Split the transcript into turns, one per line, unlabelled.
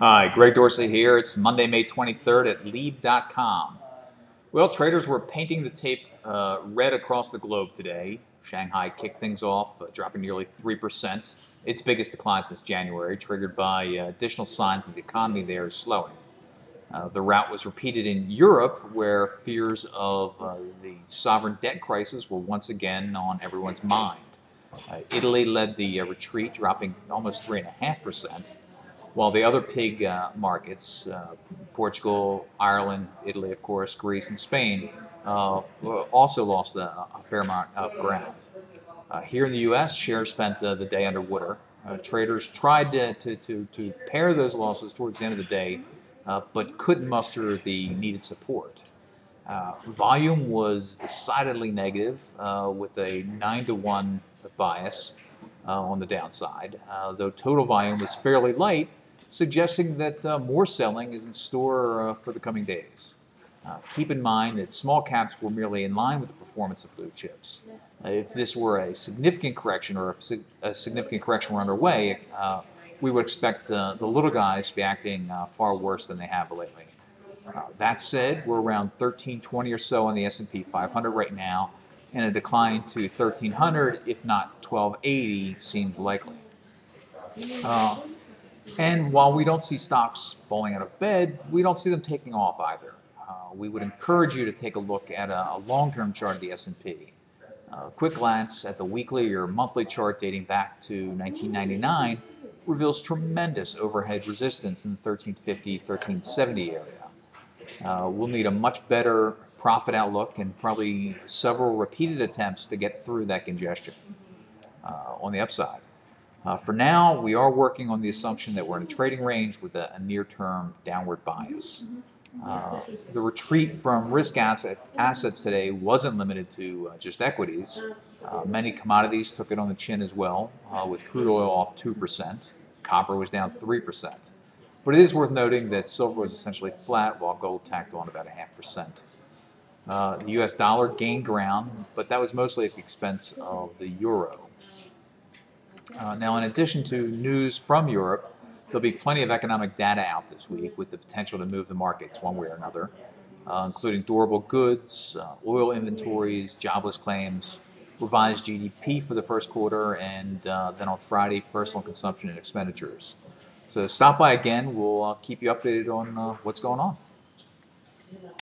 Hi, Greg Dorsey here. It's Monday, May 23rd at Leeb.com. Well, traders were painting the tape red across the globe today. Shanghai kicked things off, dropping nearly 3%, its biggest decline since January, triggered by additional signs that the economy there is slowing. The rout was repeated in Europe, where fears of the sovereign debt crisis were once again on everyone's mind. Italy led the retreat, dropping almost 3.5%. While the other pig markets, Portugal, Ireland, Italy, of course, Greece, and Spain, also lost a fair amount of ground. Here in the U.S., shares spent the day underwater. Traders tried to pare those losses towards the end of the day, but couldn't muster the needed support. Volume was decidedly negative, with a 9-to-1 bias on the downside, though total volume was fairly light, suggesting that more selling is in store for the coming days. Keep in mind that small caps were merely in line with the performance of blue chips. If this were a significant correction, or if a significant correction were underway, we would expect the little guys to be acting far worse than they have lately. That said, we're around 1320 or so on the S&P 500 right now, and a decline to 1300, if not 1280, seems likely. And while we don't see stocks falling out of bed, we don't see them taking off either. We would encourage you to take a look at a long-term chart of the S&P. A quick glance at the weekly or monthly chart dating back to 1999 reveals tremendous overhead resistance in the 1350, 1370 area. We'll need a much better profit outlook and probably several repeated attempts to get through that congestion on the upside. For now, we are working on the assumption that we're in a trading range with a near-term downward bias. The retreat from risk assets today wasn't limited to just equities. Many commodities took it on the chin as well, with crude oil off 2%. Copper was down 3%. But it is worth noting that silver was essentially flat, while gold tacked on about 0.5%. The U.S. dollar gained ground, but that was mostly at the expense of the euro. Now, in addition to news from Europe, there'll be plenty of economic data out this week with the potential to move the markets one way or another, including durable goods, oil inventories, jobless claims, revised GDP for the first quarter, and then on Friday, personal consumption and expenditures. So stop by again. We'll keep you updated on what's going on.